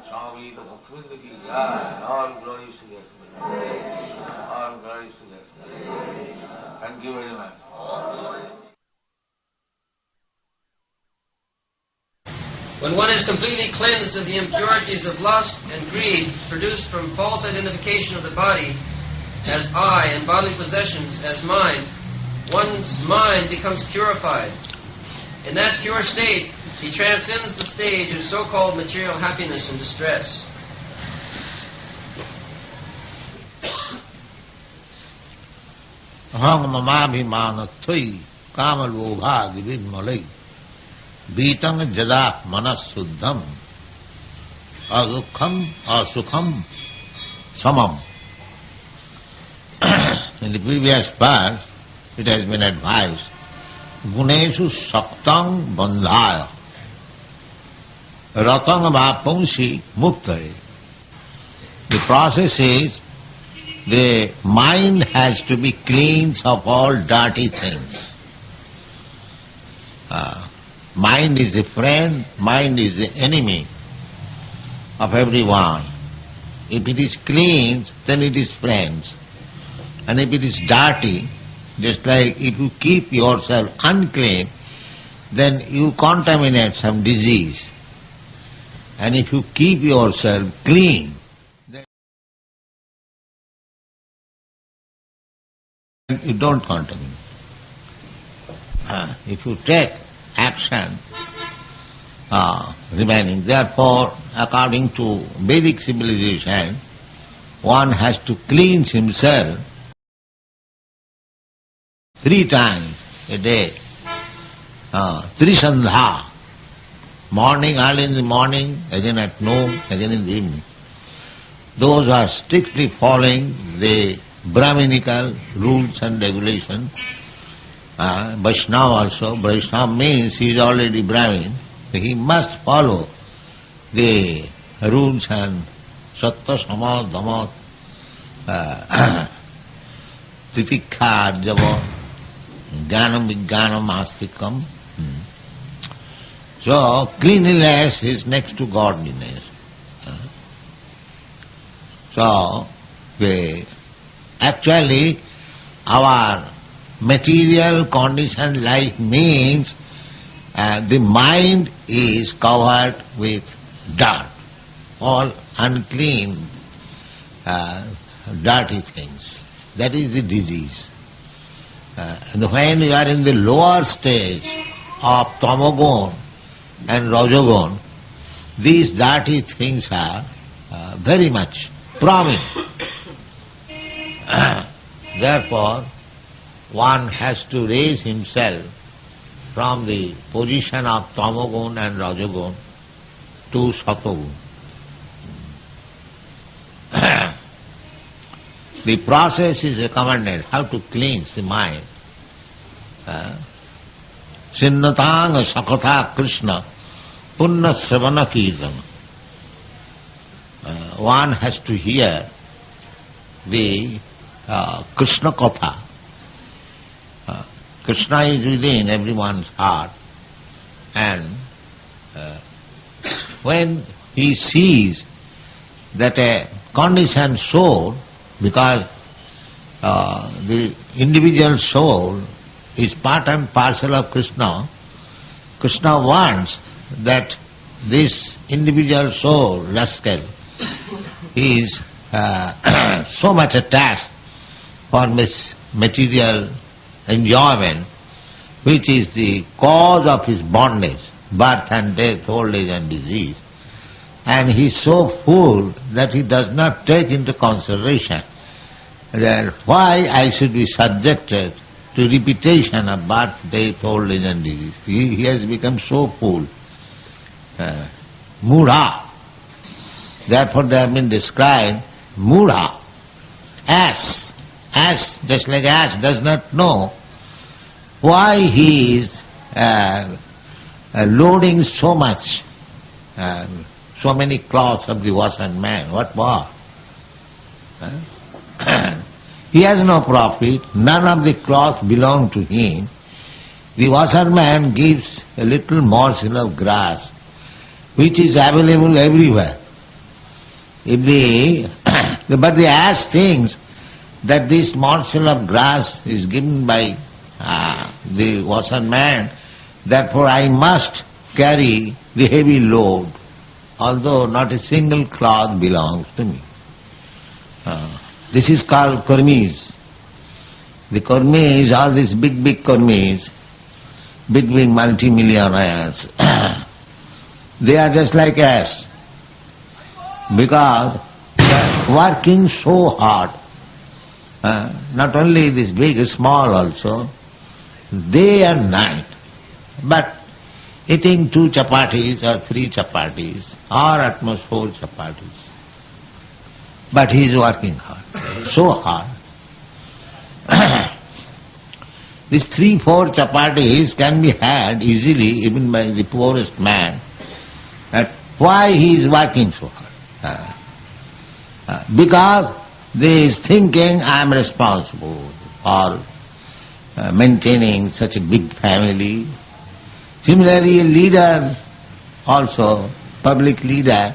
Swami, the Bhaktivedanta ki jai. All glories to that. All glories to that. Thank you very much. When one is completely cleansed of the impurities of lust and greed produced from false identification of the body as I and bodily possessions as mine, one's mind becomes purified. In that pure state, he transcends the stage of so-called material happiness and distress. Aham mamabhimana tui kama lobha dividmalai Vitang jada manasuddham adukham asukham samam. In the previous part, it has been advised, Guneshu saktang bandhaya ratang vapunsi muktaye. The process is, the mind has to be cleansed of all dirty things. Mind is a friend, mind is the enemy of everyone. If it is clean, then it is friends. And if it is dirty, just like if you keep yourself unclean, then you contaminate some disease. And if you keep yourself clean, then you don't contaminate. If you take action, remaining. Therefore, according to Vedic civilization, one has to cleanse himself 3 times a day. Trisandha. Morning, early in the morning, again at noon, again in the evening. Those who are strictly following the Brahminical rules and regulations, Vaishnava also, Vaishnava means he is already Brahmin, he must follow the rules and Sattva, Sama, Dhamma, Titikha, Arjava, Jnanam, Vijnanam, Astikam. So, cleanliness is next to godliness. So, actually, our material conditioned life means the mind is covered with dirt, all unclean, dirty things. That is the disease. And when you are in the lower stage of tamagun and rajagun, these dirty things are very much prominent. Therefore, one has to raise himself from the position of tamagun and rajagun to satagun. The process is recommended, how to cleanse the mind. Sinnatang sakatha Krishna punna sravana kirtana. One has to hear the Krishna katha. Krishna is within everyone's heart, and when he sees that a conditioned soul, because the individual soul is part and parcel of Krishna, Krishna wants that this individual soul, rascal, is so much attached for material enjoyment, which is the cause of his bondage, birth and death, old age and disease. And he is so full that he does not take into consideration that why I should be subjected to repetition of birth, death, old age and disease. He has become so full. Mudha. Therefore they have been described, Mudha, ass. Ass, just like ass, does not know why he is loading so much, so many cloths of the washerman man. What for? He has no profit, none of the cloth belong to him. The washerman gives a little morsel of grass, which is available everywhere. But the ass thinks that this morsel of grass is given by the washerman, therefore I must carry the heavy load, although not a single cloth belongs to me. This is called karmis. The karmis, all these big karmis, big multimillionaires, they are just like us, because they are working so hard. Not only this big, small also, day and night, but eating 2 chapatis or 3 chapatis, or at most 4 chapatis. But he is working hard, so hard. These 3-4 chapatis can be had easily even by the poorest man. But why he is working so hard? Because they is thinking I am responsible for maintaining such a big family. Similarly, a leader also, public leader,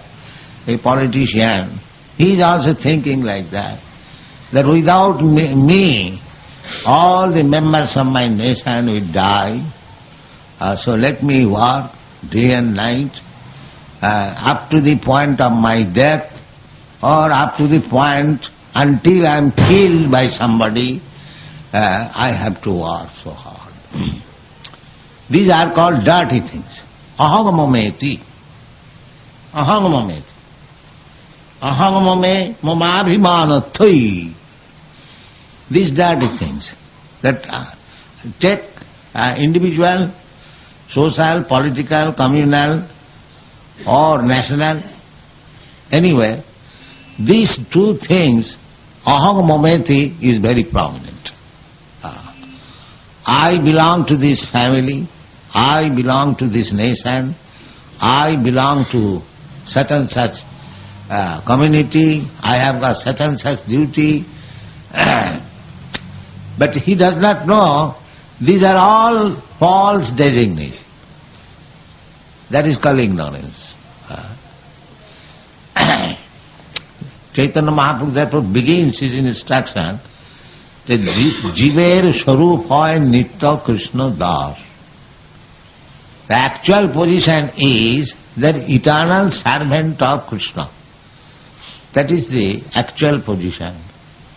a politician, he is also thinking like that without me, all the members of my nation will die, So let me work day and night up to the point of my death, or up to the point until I am killed by somebody, I have to work so hard. These are called dirty things. Ahagamameti. Ahagamameti. Ahagamame mamabhimanathai. These dirty things that take individual, social, political, communal or national, anyway, these two things, ahagamameti is very prominent. I belong to this family, I belong to this nation, I belong to such and such community, I have got such and such duty. But he does not know these are all false designations. That is called ignorance. Chaitanya Mahaprabhu therefore begins his instruction that Jiver Sarup hoy Nitya Krishna Das. The actual position is that eternal servant of Krishna. That is the actual position.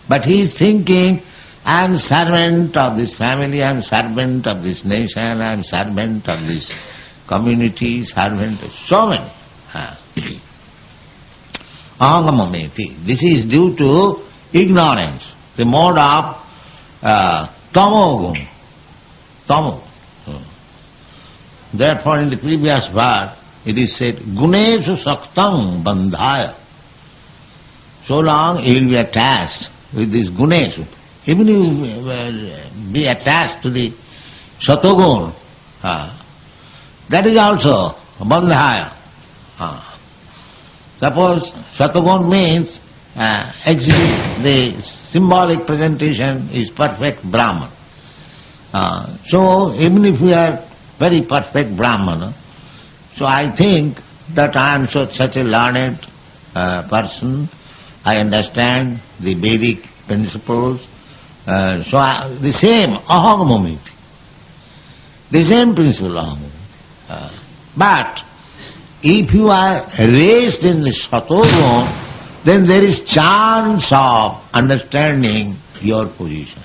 But he is thinking, I am servant of this family, I am servant of this nation, I am servant of this community, servant of so many. Ahagamameti. This is due to ignorance, the mode of tamogun. Tamo. Therefore in the previous verse it is said, Guneshu saktam bandhaya. So long you will be attached with this guneshu. Even you be attached to the satogun, that is also bandhaya. Suppose satogun means the symbolic presentation is perfect Brahman. So even if we are very perfect Brahman, so I think that I am such a learned person, I understand the Vedic principles, the same ahagamameti, the same principle ahagamameti. But if you are raised in the satogun, then there is chance of understanding your position.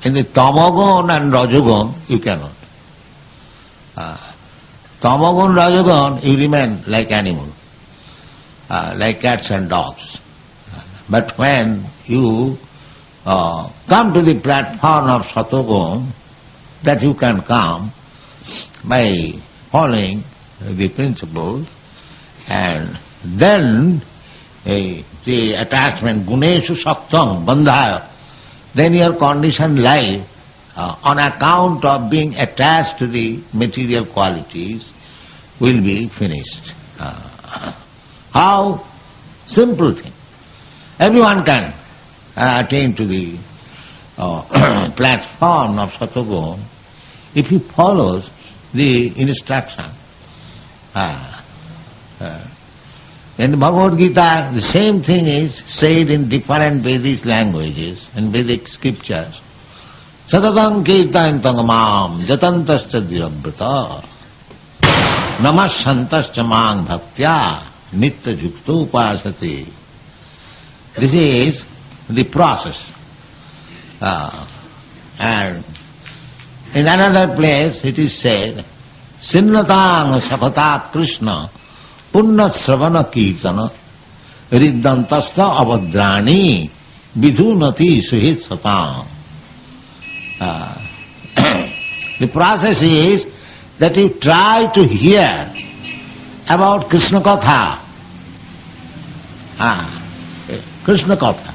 In the tamagun and rajagun, you cannot. Tamagun, rajagun, you remain like animal, like cats and dogs. But when you come to the platform of satogun, that you can come by following the principles, and then the attachment, guneshu saktam bandhaya, then your condition life, on account of being attached to the material qualities, will be finished. How? Simple thing. Everyone can attain to the platform of satogun if he follows the instruction. In the Bhagavad Gita, the same thing is said in different Vedic languages and Vedic scriptures. Satatam kirtantam mam jatantascha dhirabrata namashantascha mang bhaktya nitya jukta upasati. This is the process. And in another place it is said, Sinnatang Sakata Krishna Punna Sravana Kirtana Riddantasta Avadrani Vidhunati Suhit Satam. The process is that you try to hear about Krishna Katha. Krishna Katha.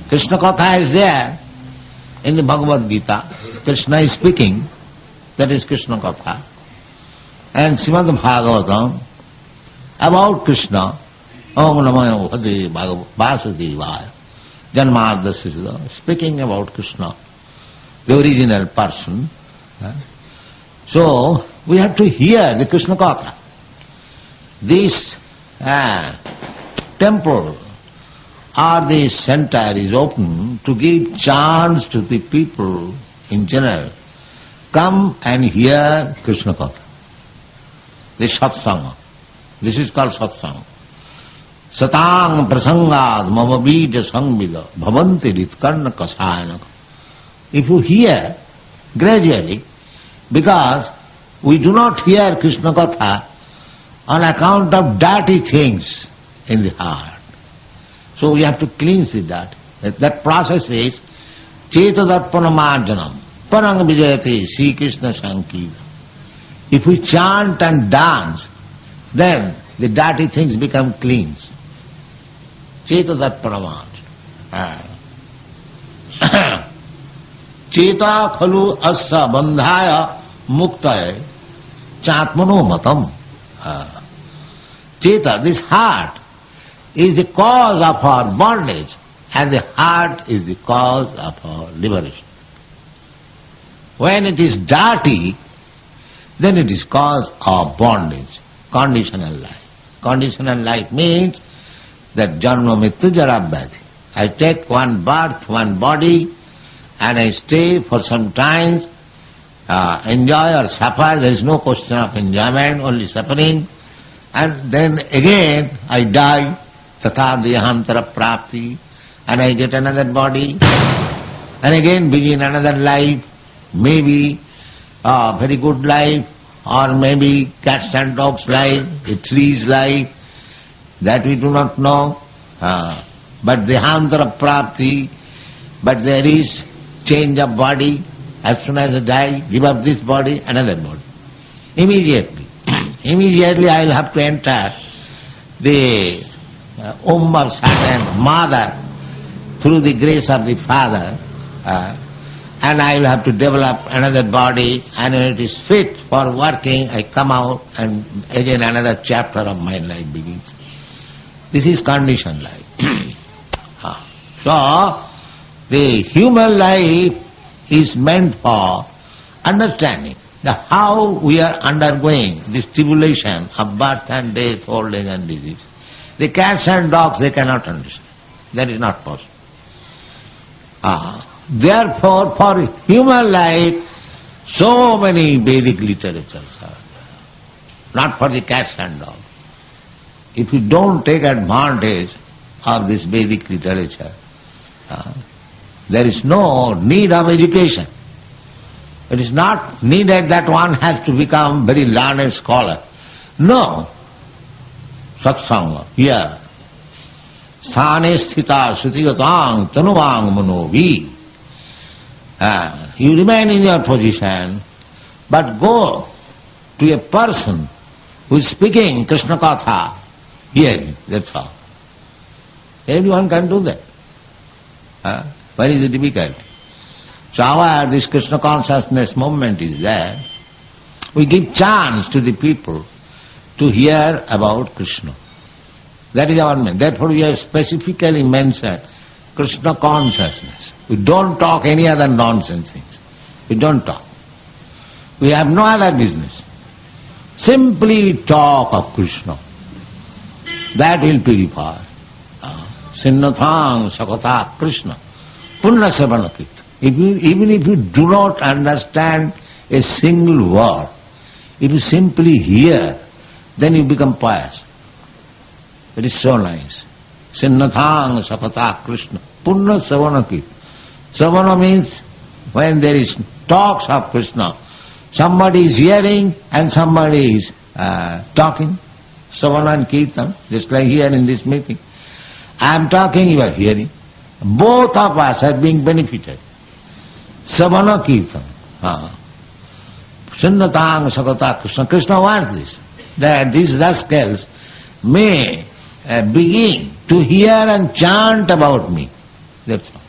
Krishna Katha is there in the Bhagavad Gita. Krishna is speaking, that is Krishna Katha. And SRIMAD BHAGVATAM about Krishna, Om Namo Vasudevaya, Janmardasya, speaking about Krishna, the original person. So we have to hear the Krishna Katha. This temple or the center is open to give chance to the people in general come and hear Krishna Katha. This satsanga. This is called satsanga. Satang prasangad mama bija sangvida bhavanti ritkarna kasayanaka. If you hear gradually, because we do not hear Krishna Katha on account of dirty things in the heart. So we have to cleanse the dirty. That process is Cetadarpanamarjanam Parang Vijayate Sri Krishna Sankirtan. If we chant and dance, then the dirty things become clean. Cetadarpanamarjanam. Cheta khalu assa bandhaya muktaya chatmano matam. Cheta, this heart, is the cause of our bondage, and the heart is the cause of our liberation. When it is dirty, then it is cause of bondage, conditional life. Conditional life means that janma mrityu jara vyadhi. I take one birth, one body, and I stay for some time, enjoy or suffer. There is no question of enjoyment, only suffering. And then again I die, tatha dehantara prapti, and I get another body, and again begin another life, maybe a very good life, or maybe cats and dogs life, a tree's life, that we do not know. But dehantara prapti, but there is change of body. As soon as I die, give up this body, another body. Immediately. Immediately I will have to enter the womb of certain mother through the grace of the father, and I will have to develop another body, and when it is fit for working, I come out and again another chapter of my life begins. This is conditioned life. So, the human life is meant for understanding how we are undergoing this tribulation of birth and death, old age and disease. The cats and dogs, they cannot understand. That is not possible. Therefore, for human life, so many Vedic literatures are there. Not for the cats and dogs. If you don't take advantage of this Vedic literature, there is no need of education. It is not needed that one has to become very learned scholar. No. Satsanga, here. Sthane sthita srutigatang tanuvang manovi. You remain in your position, but go to a person who is speaking Krishna Katha, hear him, that's all. Everyone can do that. Where is the difficulty? So this Krishna consciousness movement is there. We give chance to the people to hear about Krishna. That is our main. Therefore we have specifically mentioned Krishna consciousness. We don't talk any other nonsense things. We don't talk. We have no other business. Simply talk of Krishna. That will purify. Sinnathang sakata Krishna. Punna savana kirtan. Even if you do not understand a single word, if you simply hear, then you become pious. It is so nice. Sinnathang sakata Krishna. Punna savana kirtan. Savana means when there is talks of Krishna, somebody is hearing and somebody is talking. Savana and kirtan, just like here in this meeting. I am talking, you are hearing. Both of us are being benefited. Savana kirtan. Sunnatang sakata Krishna. Krishna wants this, that these rascals may begin to hear and chant about me. That's all.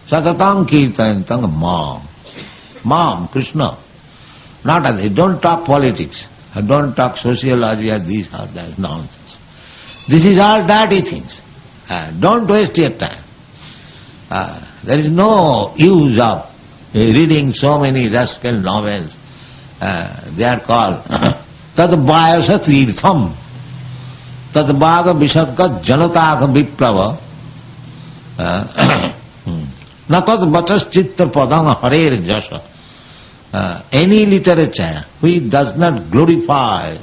Satatang kirtantam mom. Mom, Krishna. Not others. Don't talk politics. Don't talk sociology or this or that nonsense. This is all dirty things. Don't waste your time. There is no use of reading so many rascal novels. They are called Tad Vayasa Tirtham, Tad Bhaga Vishadgat Janataka Viprava, Na Tad Batas Chitta Padang Harer Jasa. any literature which does not glorify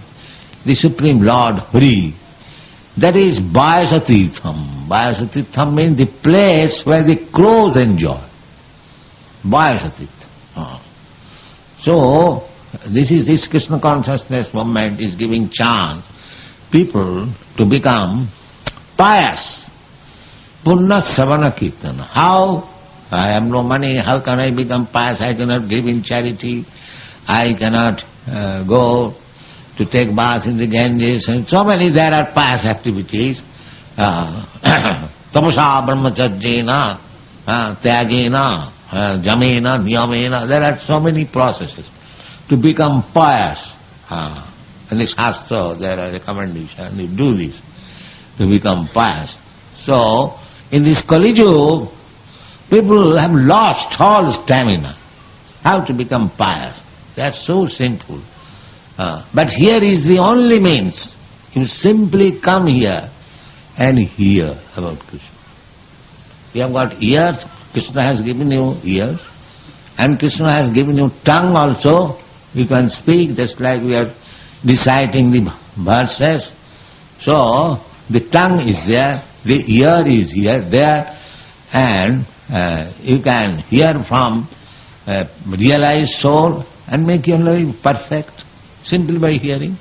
the Supreme Lord Hari, that is Vayasatirtham. Vayasatirtham means the place where the crows enjoy. Vayasatirtham. So, this Krishna consciousness movement is giving chance people to become pious. Punna Savana Kirtana. How? I have no money, how can I become pious? I cannot give in charity, I cannot go to take bath in the Ganges, and so many there are pious activities. Tapasa brahmacharjena, tyagena, jamena, niyamena, there are so many processes to become pious. In the Shastra there are recommendations, you do this to become pious. So, in this Kali Yuga, people have lost all stamina. How to become pious? That's so simple. But here is the only means. You simply come here and hear about Krishna. You have got ears, Krishna has given you ears, and Krishna has given you tongue also. You can speak just like we are reciting the verses. So, the tongue is there, the ear is here, there, and you can hear from realized soul and make your life perfect simply by hearing.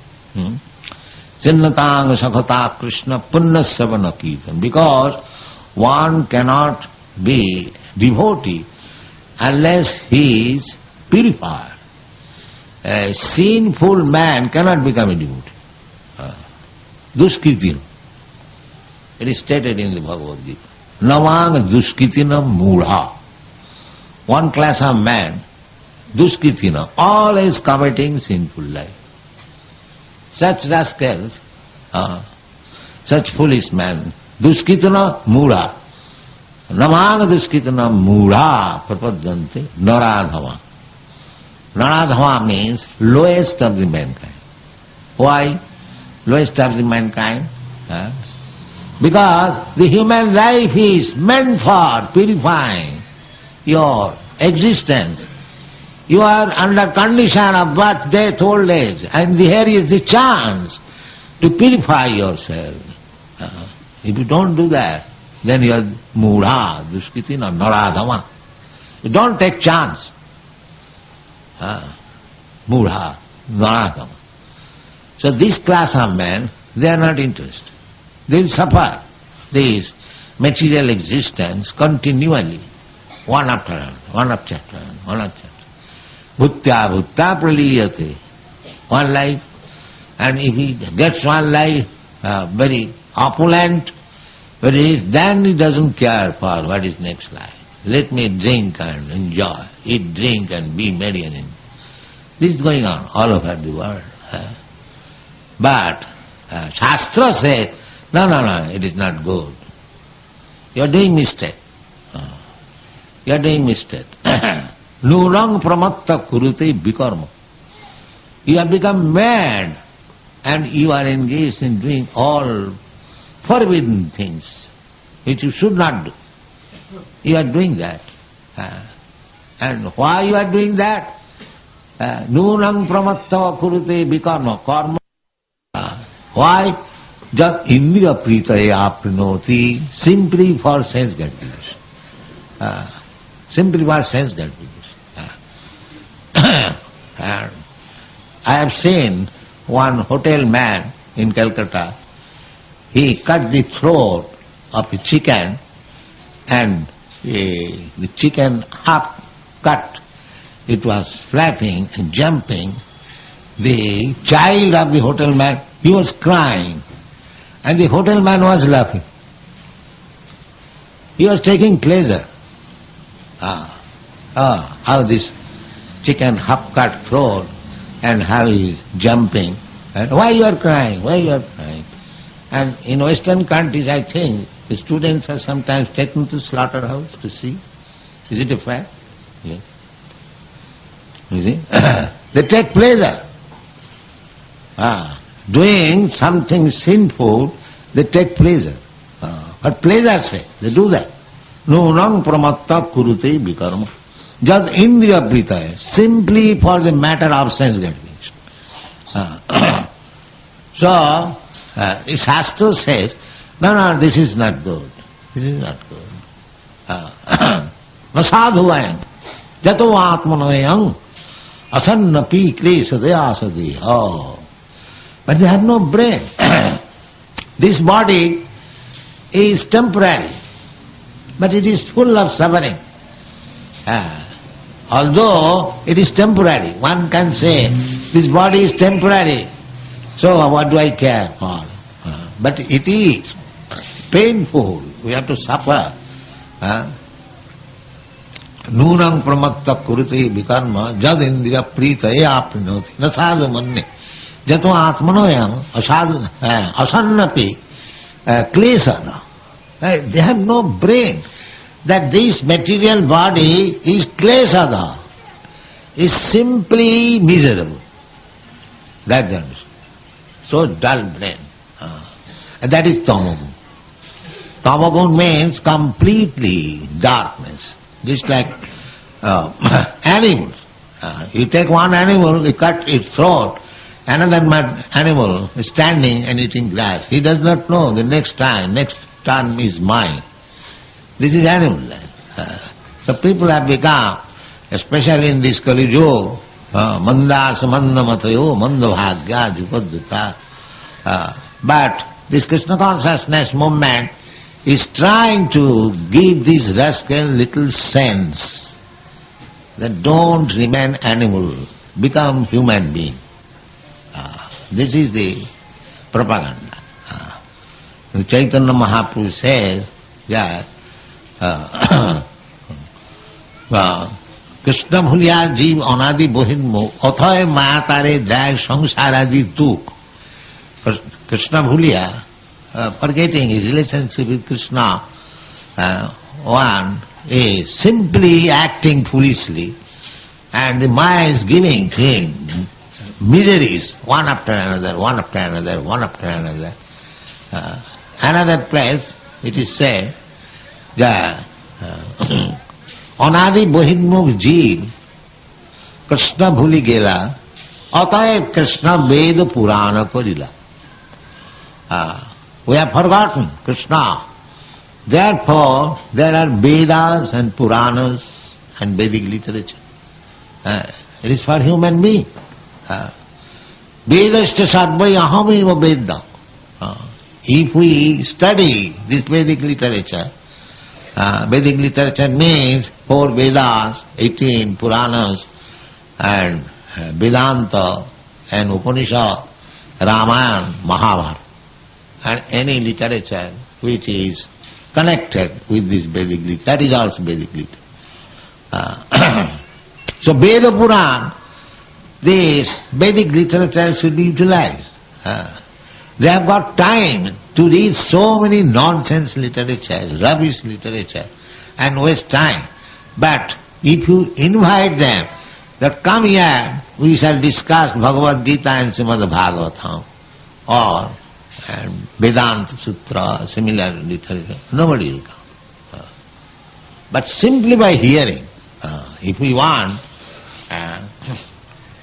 Chinnatang Sakhata Krishna Punna Savana Kirtan. Because one cannot be devotee unless he is purified. A sinful man cannot become a devotee. Duskritina. It is stated in the Bhagavad Gita. Navang duskritina mudha. One class of man, duskritina, always committing sinful life. Such rascals, such foolish men, duskritina mudha. Navang duskritina mudha prapadante naradhava. Naradhava means lowest of the mankind. Why lowest of the mankind? Because the human life is meant for purifying your existence. You are under condition of birth, death, old age, and here is the chance to purify yourself. If you don't do that, then you are mudha, duskritina, naradhama. You don't take chance. Mudha, naradhama. So this class of men, they are not interested. They will suffer this material existence continually, one after another, one after another, one after another. Bhutya bhutta praliyate. One life, and if he gets one life very opulent, then he doesn't care for what is next life. Let me drink and enjoy, eat, drink and be merry and enjoy. This is going on all over the world. But Shastra says, no, it is not good. You are doing mistake. You are doing mistake. Nurang pramatta kurute vikarma. You have become mad and you are engaged in doing all forbidden things which you should not do. You are doing that. And why you are doing that? Nunang pramatta kurute vikarma. Karma. Why? Just indriya pritaya aprinoti, simply for sense gratification. Simply for sense gratification. And I have seen one hotel man in Calcutta, he cut the throat of a chicken and the chicken half cut. It was flapping and jumping. The child of the hotel man, he was crying. And the hotel man was laughing. He was taking pleasure. How this chicken half-cut throat and how he is jumping. And why you are crying? Why you are crying? And in Western countries, I think, the students are sometimes taken to slaughterhouse to see. Is it a fact? Yes. You see? They take pleasure. Doing something sinful, they take pleasure. For pleasure's sake, they do that. Nunang pramatta kurute vikarma. Jad indriya pritaya, simply for the matter of sense gratification. So, the Shastra says, no, this is not good. This is not good. Nasadhuvayam, jato atmanayam, asannapi klesha deha. But they have no brain. This body is temporary, but it is full of suffering. Although it is temporary, one can say, this body is temporary, so what do I care for? But it is painful, we have to suffer. Nunang pramatta kurute vikarma jad indriya pritaya aprinoti nasadu manne jato atmanoyam asannapi klesada. They have no brain that this material body is klesada, is simply miserable. That's the understanding. So dull brain. And that is tamagun. Tamagun means completely darkness. Just like animals. You take one animal, you cut its throat, another animal is standing and eating grass. He does not know the next turn is mine. This is animal life. So people have become, especially in this Kali Yuga, mandas manda matayo manda bhagya jupadita. But this Krishna consciousness movement is trying to give this rascal little sense that don't remain animal, become human being. This is the propaganda. Chaitanya Mahaprabhu says that Krishna bhuliya jeev anadi bohinmo athay mayatare jay sangsaradi tuk. Krishna bhuliya, forgetting his relationship with Krishna, one is simply acting foolishly, and the Maya is giving him miseries, one after another, one after another, one after another. Another place it is said that anadi bohinmukh jeev Krishna bhuli gela atayev Krishna Veda Purana korila. We have forgotten Krishna. Therefore, there are Vedas and Puranas and Vedic literature. It is for human being. Vedashta sarvai ahameva Veda. If we study this Vedic literature means 4 Vedas, 18 Puranas, and Vedanta, and Upanishad, Ramayana, Mahabharata, and any literature which is connected with this Vedic literature, that is also Vedic literature. So Veda Puran, this Vedic literature should be utilized. They have got time to read so many nonsense literature, rubbish literature, and waste time. But if you invite them, that come here, we shall discuss Bhagavad Gita and SRIMAD BHAGVATAM, or Vedanta Sutra, similar literature, nobody will come. But simply by hearing, if we want,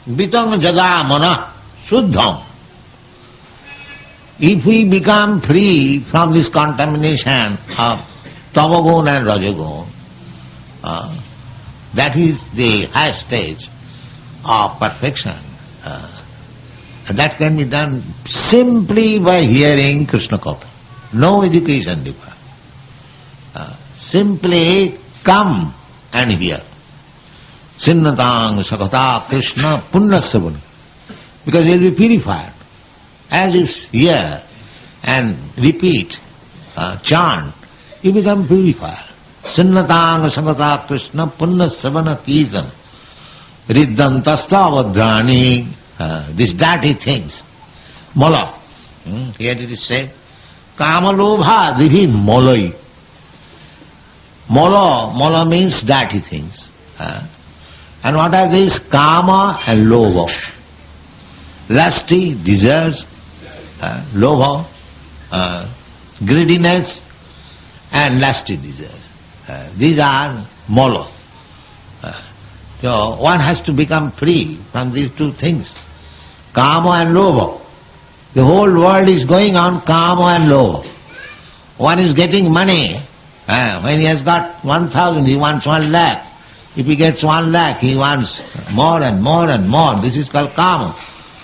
Vitang Jada Mana Shuddham, if we become free from this contamination of Tamagun and Rajagun, that is the highest stage of perfection. That can be done simply by hearing Krishna Katha. No education required. Simply come and hear. Sinnatang Sakata Krishna Punnasavana. Because you will be purified. As you hear and repeat, chant, you become purified. Sinnatang Sakata Krishna Punnasavana Kirtan. Riddantasta Vadrani. These dirty things. Mala. Here it is said, Kamalobha divi molai. Mala means dirty things. And what are these? Kama and lobha. Lusty, desires, lobha, greediness and lusty desires. These are mala. So one has to become free from these two things, kama and lobha. The whole world is going on kama and lobha. One is getting money. When he has got 1,000, he wants 1 lakh. If he gets 1 lakh, he wants more and more and more. This is called kama.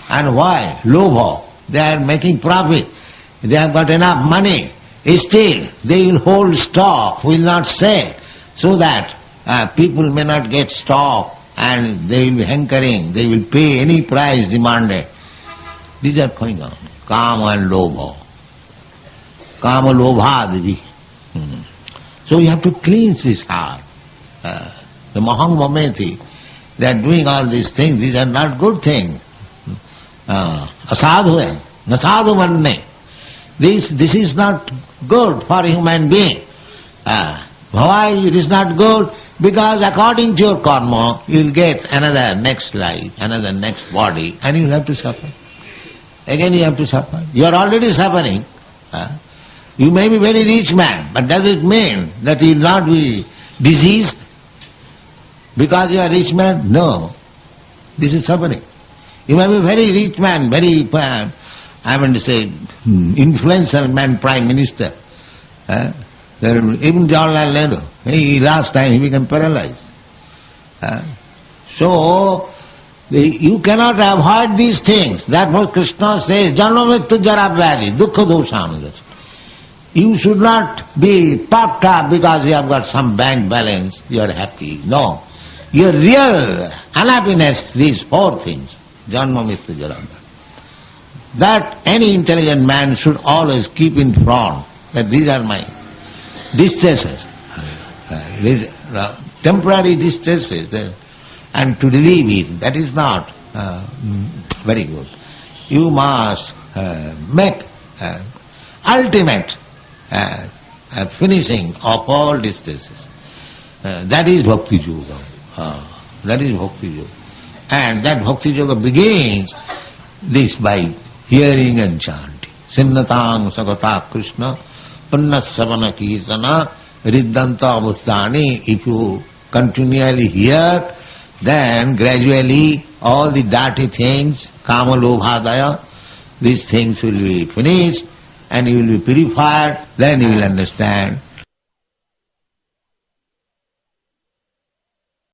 And why? Lobha. They are making profit. They have got enough money. Still, they will hold stock, will not sell, so that people may not get stock and they will be hankering, they will pay any price demanded. These are going on. Kama and lobha. Kama lobha devi. So you have to cleanse this heart. The mahang mameti, they are doing all these things, these are not good things. Asadhu, nasadhu manne. This is not good for a human being. Why it is not good? Because according to your karma, you will get another next life, another next body, and you will have to suffer. Again you have to suffer. You are already suffering. You may be very rich man, but does it mean that you will not be diseased? Because you are rich man? No. This is suffering. You may be very rich man, very, influencer man, prime minister. Even Jawaharlal Nehru, last time he became paralyzed. So, you cannot avoid these things. That's what Krishna says, Janma Mrityu Jara Vyadhi, Dukkha Dosham. You should not be puffed up because you have got some bank balance, you are happy. No. Your real unhappiness, these 4 things, Janma Mrityu Jara Vyadhi. That any intelligent man should always keep in front, that these are my distresses, these temporary distresses, and to relieve it, that is not very good. You must make ultimate finishing of all distresses. That is Bhakti Yoga. That is Bhakti Yoga. And that Bhakti Yoga begins this by hearing and chanting. Sinnatang Sagata Krishna Pannasavana Kirtana Riddhanta Avasthani. If you continually hear, then gradually all the dirty things, Kama Lobhadaya, these things will be finished and you will be purified, then you will understand